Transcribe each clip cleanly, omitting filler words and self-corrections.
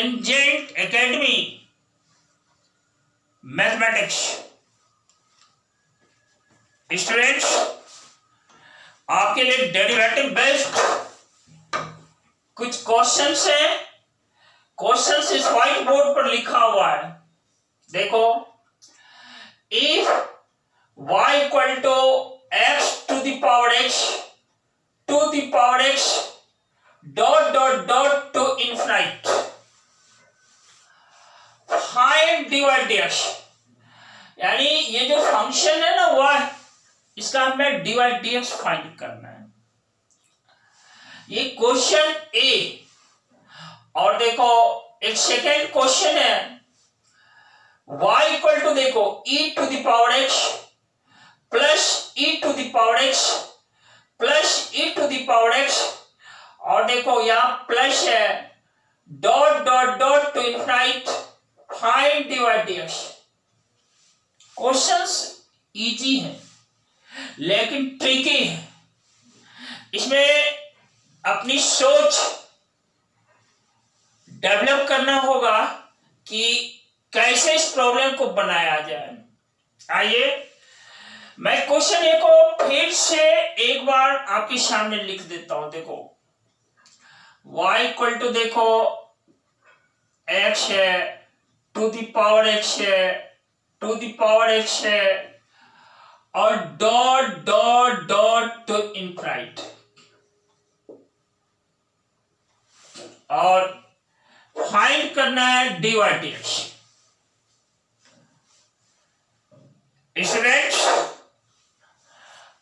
Stringent academy mathematics. Students, आपके लिए derivative based कुछ क्वेश्चंस है। क्वेश्चंस इस व्हाइट बोर्ड पर लिखा हुआ है, देखो। If y equal to x to the power x dot dot dot to infinite find dy dx, यानी ये जो फंक्शन है ना y, इसका हमें dy dx फाइंड करना है। ये क्वेश्चन ए। और देखो एक सेकेंड क्वेश्चन है, y इक्वल टू देखो e to the power x plus e to the power x plus e to the power x, और देखो यहां प्लस है, dot dot dot to infinite find dy dx। Questions easy है लेकिन tricky है, इसमें अपनी सोच डेवलप करना होगा कि कैसे इस प्रॉब्लम को बनाया जाए। आइए मैं क्वेश्चन ए को फिर से एक बार आपके सामने लिख देता हूं। देखो y इक्वल टू देखो x है, टू द पावर x है, टू द पावर x है, और dot dot dot to infinite, और फाइंड करना है dy dx। स्टूडेंट्स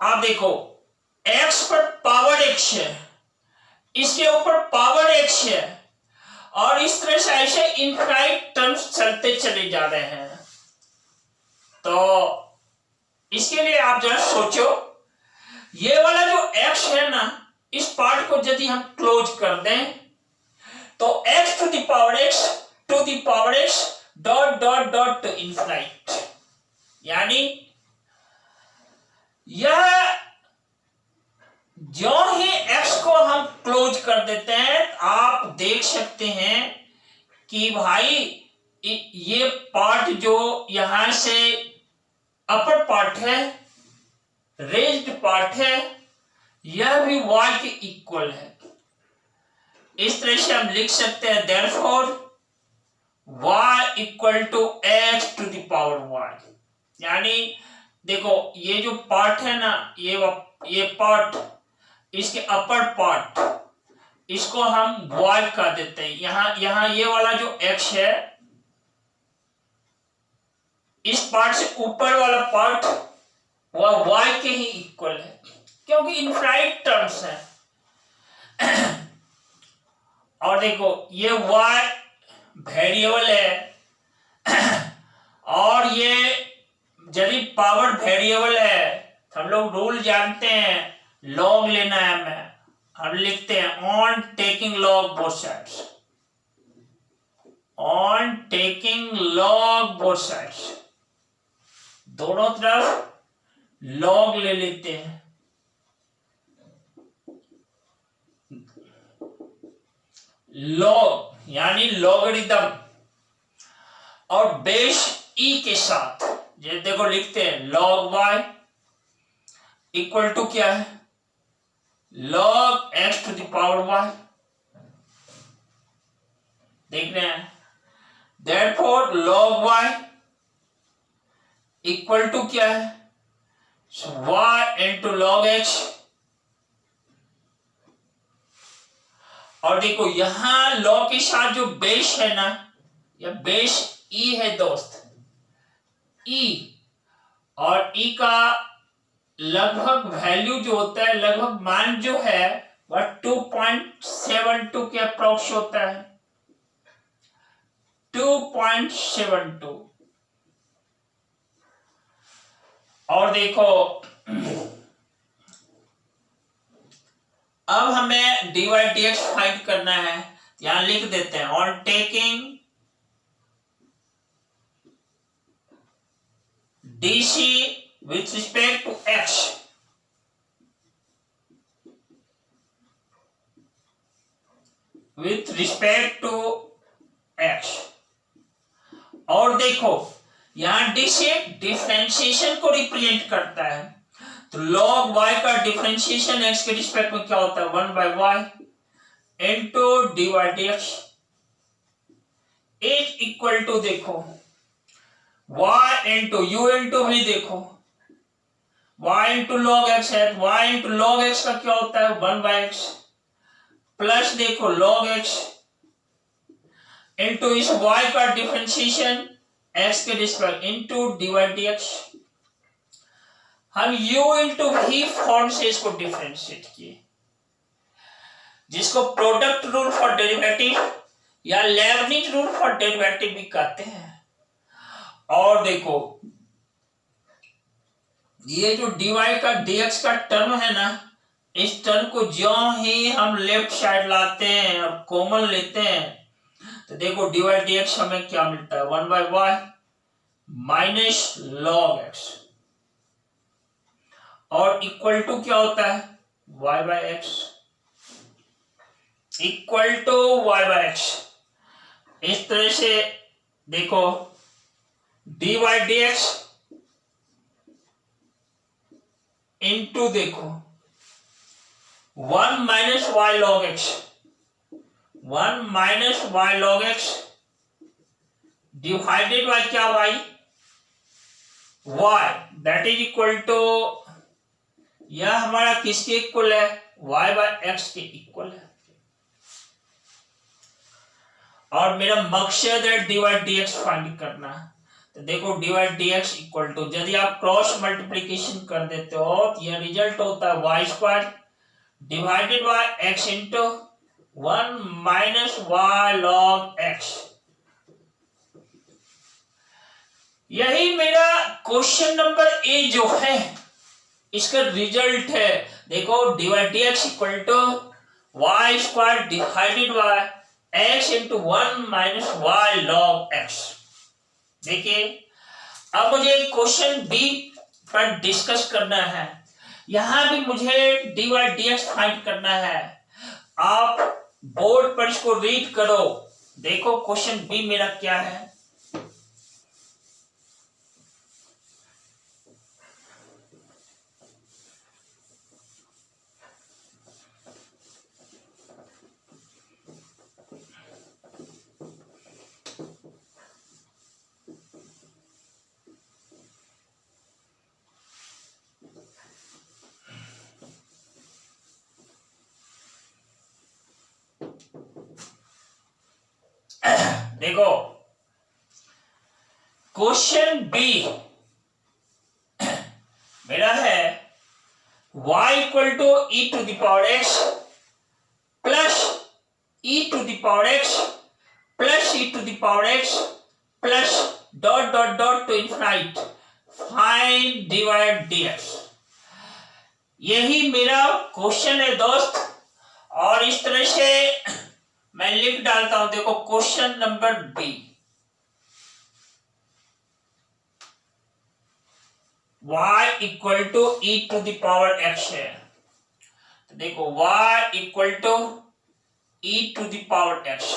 आप देखो x पर पावर x है, इसके ऊपर पावर x है, और इस तरह से ऐसे इनफिनिट टर्म्स चलते चले जा रहे हैं। तो इसके लिए आप जरा सोचो, ये वाला जो x है ना, इस पार्ट को यदि हम क्लोज कर दें तो x to the power x to the power x dot dot dot to infinite, यानी यह जो ही x को हम क्लोज कर देते हैं, आप देख सकते हैं कि भाई ये पार्ट जो यहां से अपर पार्ट है, रेज्ड पार्ट है, यह भी y के इक्वल है। इस तरह से हम लिख सकते हैं therefore y equal to x to the power y, यानी देखो ये जो पार्ट है ना, ये पार्ट, इसके अपर पार्ट, इसको हम y का देते हैं। यहां ये वाला जो x है, इस पार्ट से ऊपर वाला पार्ट वह y के ही इक्वल है, क्योंकि इनफिनिट टर्म्स है। और देखो ये y वेरिएबल है, और ये यदि पावर वेरिएबल है तो हम लोग रूल जानते हैं, लॉग लेना है हमें। हम लिखते हैं on taking log both sides, on taking log both sides, दोनों तरफ लॉग ले लेते हैं। लॉग यानी लॉगरिथम, और बेस e के साथ, ये देखो लिखते हैं log y इक्वल टू क्या है, log x to the power y। देख रहे हैं, therefore log y equal to क्या है, y इंटू log x। और देखो यहां लॉग के साथ जो बेस है ना, यह बेस e है दोस्त, e, और e का लगभग वैल्यू जो होता है, लगभग मान जो है वह 2.72 के अप्रोक्स होता है, 2.72। और देखो अब हमें dy dx फाइंड करना है, यहां लिख देते हैं on taking dc with respect to x with respect to x. और देखो यहां डी से डिफरेंशिएशन को रिप्रेजेंट करता है, तो log y का डिफरेंशिएशन x के रिस्पेक्ट में क्या होता है 1/y into dy dx is equal to देखो y into u into v, देखो y इनटू log x है, y इनटू log x का क्या होता है 1/x प्लस देखो log x इनटू इस y का डिफरेंशिएशन x के रिस्पेक्ट इनटू dy dx। हम u इंटू v फॉर्म से इसको डिफरेंशिएट किए, जिसको प्रोडक्ट रूल फॉर डेरिवेटिव या लेबनिज रूल फॉर डेरिवेटिव भी कहते हैं। और देखो ये जो dy का dx का टर्म है ना, इस टर्म को ज्यों ही हम लेफ्ट साइड लाते हैं और कॉमन लेते हैं, तो देखो dy dx हमें क्या मिलता है 1/y माइनस log x और इक्वल टू क्या होता है y/x इक्वल टू y/x। इस तरह से देखो dy dx इनटू देखो 1 minus y log x, 1 minus y log x divided by क्या y that is equal to, यह हमारा किसके इक्वल है y/x के इक्वल है। और मेरा मकसद है dy dx फाइंड करना, तो देखो dy dx इक्वल टू, यदि आप क्रॉस मल्टीप्लिकेशन कर देते हो तो यह रिजल्ट होता है y² divided by x into 1 minus y log x। यही मेरा क्वेश्चन नंबर ए जो है इसका रिजल्ट है। देखो dy dx equal to y² divided by x into 1 minus y log x। देखिए अब मुझे क्वेश्चन बी पर डिस्कस करना है, यहां भी मुझे dy dx फाइंड करना है। आप बोर्ड पर इसको रीड करो, देखो क्वेश्चन बी मेरा क्या है। देखो क्वेश्चन बी मेरा है y equal to e to the power x plus e to the power x plus e to the power x plus dot dot dot to infinite find dy dx। यही मेरा question है दोस्त, और इस तरह से मैं लिख डालता हूं। देखो question number B y equal to e to the power x है, तो देखो y equal to e to the power x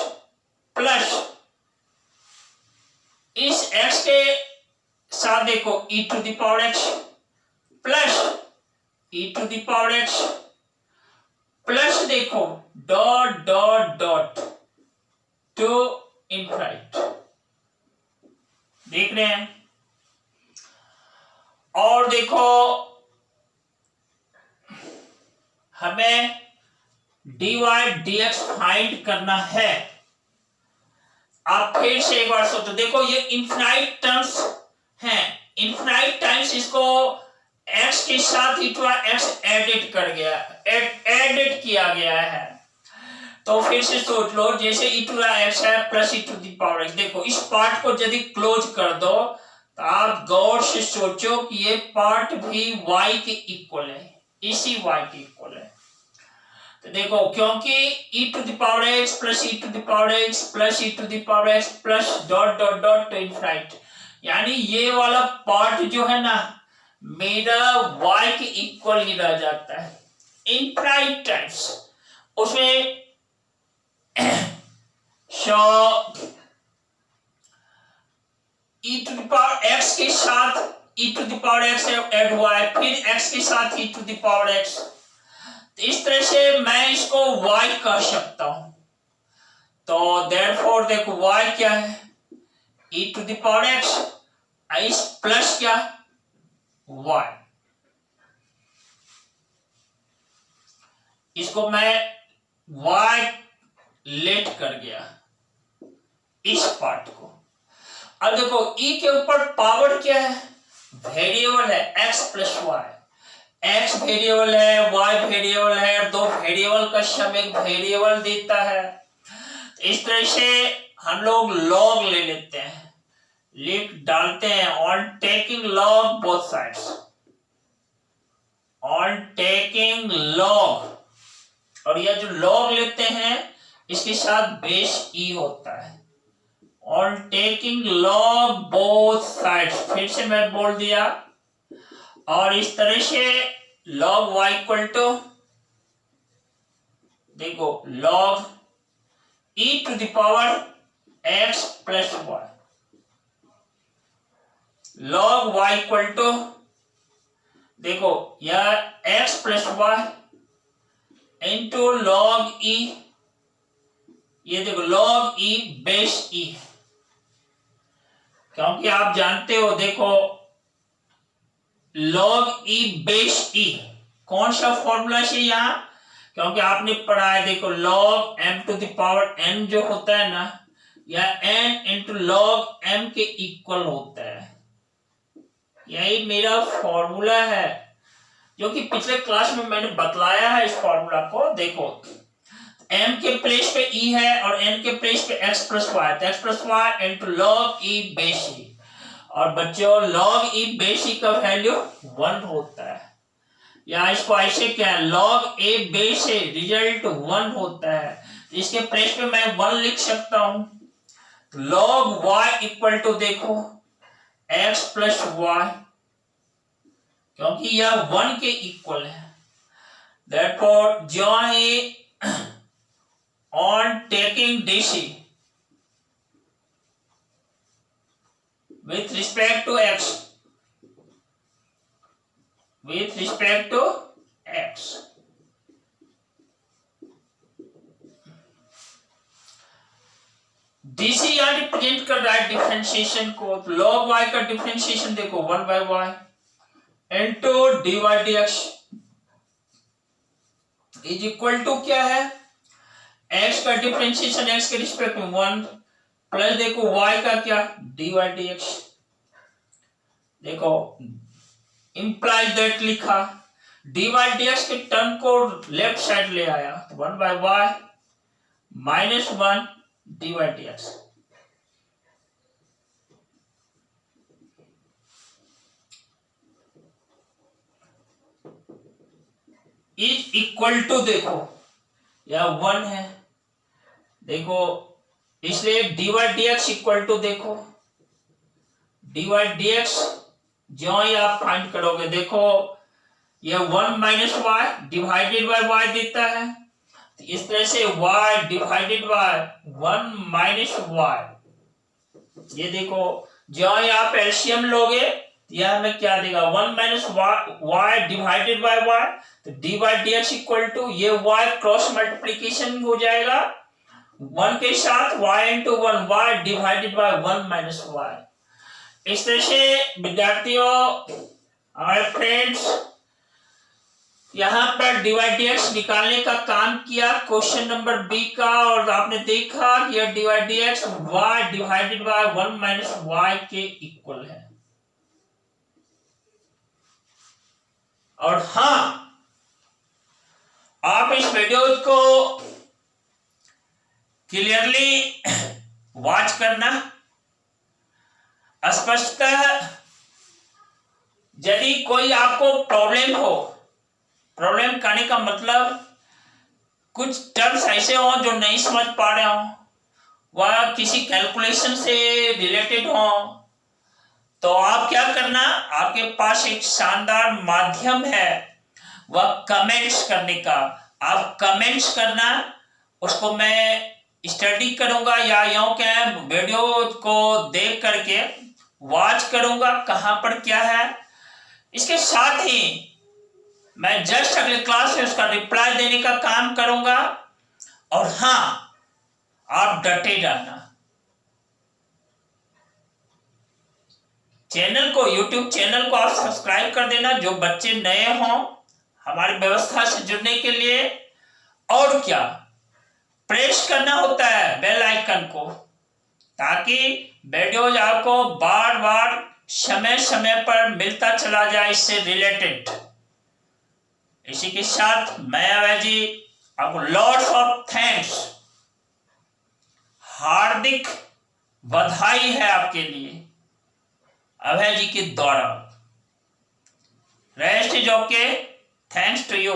plus इस x के साथ देखो e to the power x plus e to the power x plus देखो dot dot dot to infinite, देख रहे हैं। और देखो हमें dy dx फाइंड करना है। आप फिर से एक बार सोचो, देखो ये इनफाइनाइट टर्म्स हैं, इनफाइनाइट टाइम्स इसको x के साथ e टू x एडिट कर गया, एडिट किया गया है। तो फिर से सोच लो, जैसे e टू x है plus e to the power x, देखो इस पार्ट को यदि क्लोज कर दो तो आप गौर से सोचो कि ये पार्ट भी y के इक्वल है, इसी y के इक्वल है। तो देखो क्योंकि e to the power x plus e to the power x plus e to the power x plus dot dot dot to infinite, यानी ये वाला पार्ट जो है ना मेरा y के इक्वल ही रह जाता है इनफाइनाइट टाइम्स। उसमें e to the power x के साथ e to the power x add y, फिर x के साथ e to the power x। तो इस तरह से मैं इसको y कह सकता हूं। तो therefore देखो y क्या है, e to the power x, इस प्लस क्या y, इसको मैं y लेट कर गया इस पार्ट को। अब देखो e के ऊपर पावर क्या है, वेरिएबल है x plus y, x variable है y वेरिएबल है, दो वेरिएबल का सम एक वेरिएबल देता है। इस तरह से हम लोग लॉग ले लेते हैं, लिख डालते हैं on taking log both sides, on taking log, और यह जो लॉग लेते हैं इसके साथ बेस e होता है, on taking log both sides. फिर से मैं बोल दिया, और इस तरह से लॉग y इक्वल टू देखो log e to the power x plus y, log y equal to देखो यह x plus y into log e, ये देखो लॉग e बेस e, क्योंकि आप जानते हो देखो लॉग e बेस e कौन सा फॉर्मूला से यहां, क्योंकि आपने पढ़ा है देखो log m to the power n जो होता है ना, यह n इंटू लॉग m के इक्वल होता है। यही मेरा फॉर्मूला है जो कि पिछले क्लास में मैंने बतलाया है। इस फॉर्मूला को देखो, m के प्लेस पे e है और n के प्लेस पे x प्लस वाई, तो x plus y into log e base e, और बच्चों लॉग e बेस e का वैल्यू 1 होता है, या इसको ऐसे क्या है log a base a result 1 होता है, इसके प्लेस पे मैं 1 लिख सकता हूं। लॉग y इक्वल टू देखो x प्लस वाई, क्योंकि यह 1 के इक्वल है। Therefore join on taking DC with respect to x, with respect to x, DC यहाँ रिप्रेजेंट कर रहा है डिफरेंशिएशन को। log y का डिफरेंशिएशन देखो 1 by y into dy dx is equal to क्या है, x का डिफरेंशिएशन x के रिस्पेक्ट में 1 प्लस देखो y का क्या dy dx, देखो इंप्लाइज दैट लिखा, dy dx के टर्म को लेफ्ट साइड ले आया, 1 by y minus 1 dy dx is equal to देखो यह 1 है, देखो इसलिए dy dx इक्वल टू देखो dy dx जो ही आप फाइंड करोगे देखो यह 1 minus y divided by y देता है, तो इस तरह से y divided by 1 minus y, ये देखो जो ही आप एलसीएम लोगे यह हमें क्या देगा 1 minus y divided by y, तो dy dx इक्वल टू ये y क्रॉस मल्टीप्लिकेशन हो जाएगा 1 के साथ y into 1 y divided by 1 minus y। इस तरह से विद्यार्थियों हमारे फ्रेंड्स यहाँ पर dy dx निकालने का काम किया क्वेश्चन नंबर बी का, और आपने देखा कि यह dy dx y divided by 1 minus y के इक्वल है। और हाँ, आप इस वीडियो को क्लियरली वॉच करना, स्पष्टतः यदि कोई आपको प्रॉब्लम हो, प्रॉब्लम करने का मतलब कुछ टर्म्स ऐसे हो जो नहीं समझ पा रहे हो, वह किसी कैलकुलेशन से रिलेटेड हो, तो आप क्या करना, आपके पास एक शानदार माध्यम है वह कमेंट्स करने का। आप कमेंट्स करना, उसको मैं स्टडी करूंगा या यूं क्या वीडियो को देख करके वॉच करूंगा कहां पर क्या है। इसके साथ ही मैं जस्ट अगले क्लास में उसका रिप्लाई देने का काम करूंगा। और हां, आप डटे रहना। चैनल को, यूट्यूब चैनल को आप सब्सक्राइब कर देना जो बच्चे नए हों हमारी व्यवस्था से जुड़ने के लिए। और क्या, प्रेस करना होता है बेल आइकन को, ताकि वीडियोज आपको बार बार समय समय पर मिलता चला जाए इससे रिलेटेड। इसी के साथ मैं अभय जी आपको लॉट्स ऑफ थैंक्स, हार्दिक बधाई है आपके लिए अभय जी के द्वारा। Rest is okay, thanks to you.